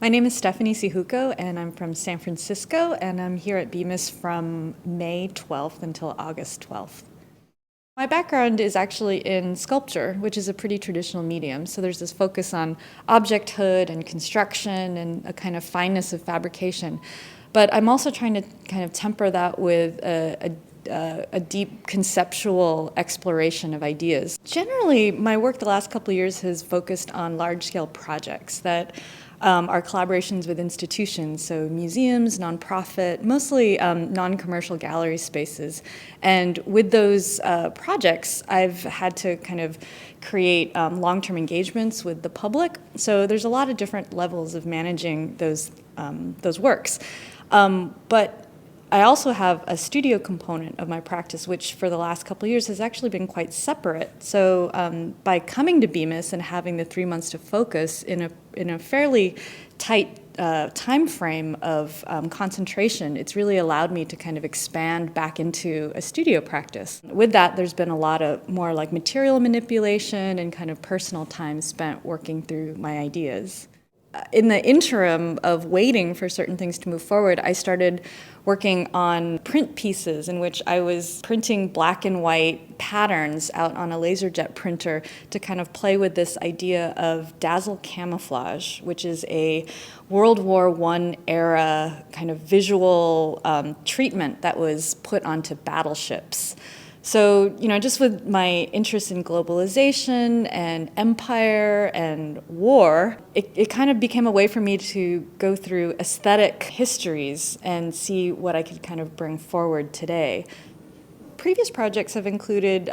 My name is Tiffany Syjuco, and I'm from San Francisco, and I'm here at Bemis from May 12th until August 12th. My background is actually in sculpture, which is a pretty traditional medium. So there's this focus on objecthood and construction and a kind of fineness of fabrication. But I'm also trying to kind of temper that with a deep conceptual exploration of ideas. Generally, my work the last couple of years has focused on large-scale projects that are collaborations with institutions, so museums, nonprofit, mostly non-commercial gallery spaces. And with those projects, I've had to kind of create long-term engagements with the public. So there's a lot of different levels of managing those works. But I also have a studio component of my practice, which for the last couple of years has actually been quite separate. So by coming to Bemis and having the 3 months to focus in a fairly tight time frame of concentration, it's really allowed me to kind of expand back into a studio practice. With that, there's been a lot of more like material manipulation and kind of personal time spent working through my ideas. In the interim of waiting for certain things to move forward, I started working on print pieces in which I was printing black and white patterns out on a laserjet printer to kind of play with this idea of dazzle camouflage, which is a World War I era kind of visual treatment that was put onto battleships. So, just with my interest in globalization and empire and war, it kind of became a way for me to go through aesthetic histories and see what I could kind of bring forward today. Previous projects have included,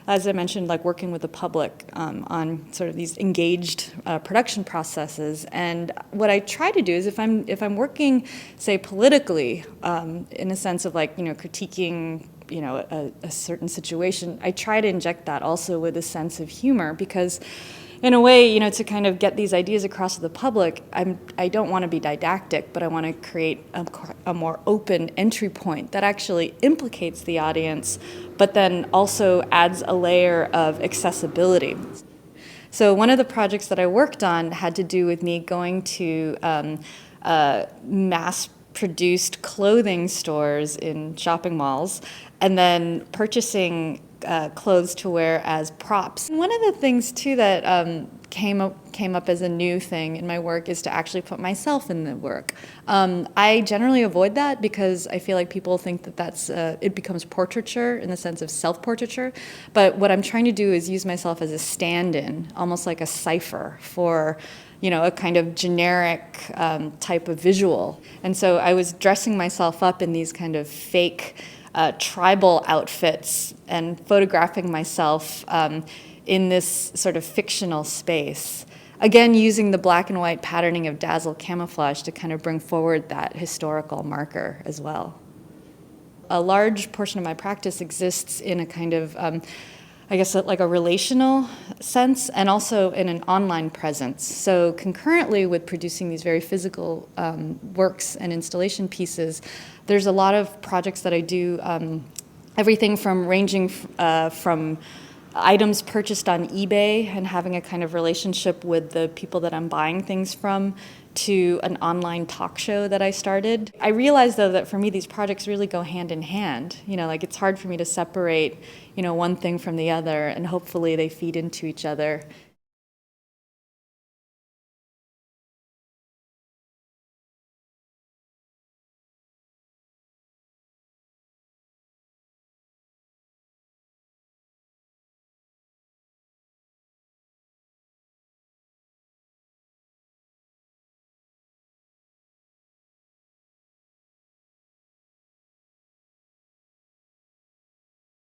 as I mentioned, like working with the public on sort of these engaged production processes. And what I try to do is if I'm working, say, politically, in a sense of like, critiquing a certain situation, I try to inject that also with a sense of humor because in a way, to kind of get these ideas across to the public, I don't want to be didactic, but I want to create a more open entry point that actually implicates the audience, but then also adds a layer of accessibility. So one of the projects that I worked on had to do with me going to mass-produced clothing stores in shopping malls and then purchasing clothes to wear as props. And one of the things too that came up as a new thing in my work is to actually put myself in the work. I generally avoid that because I feel like people think that it becomes portraiture in the sense of self-portraiture. But what I'm trying to do is use myself as a stand-in, almost like a cipher for a kind of generic type of visual. And so I was dressing myself up in these kind of fake tribal outfits and photographing myself in this sort of fictional space. Again, using the black and white patterning of dazzle camouflage to kind of bring forward that historical marker as well. A large portion of my practice exists in a kind of like a relational sense and also in an online presence. So concurrently with producing these very physical works and installation pieces, there's a lot of projects that I do, everything from ranging from items purchased on eBay and having a kind of relationship with the people that I'm buying things from to an online talk show that I started. I realized, though, that for me, these projects really go hand in hand. Like it's hard for me to separate, one thing from the other, and hopefully they feed into each other.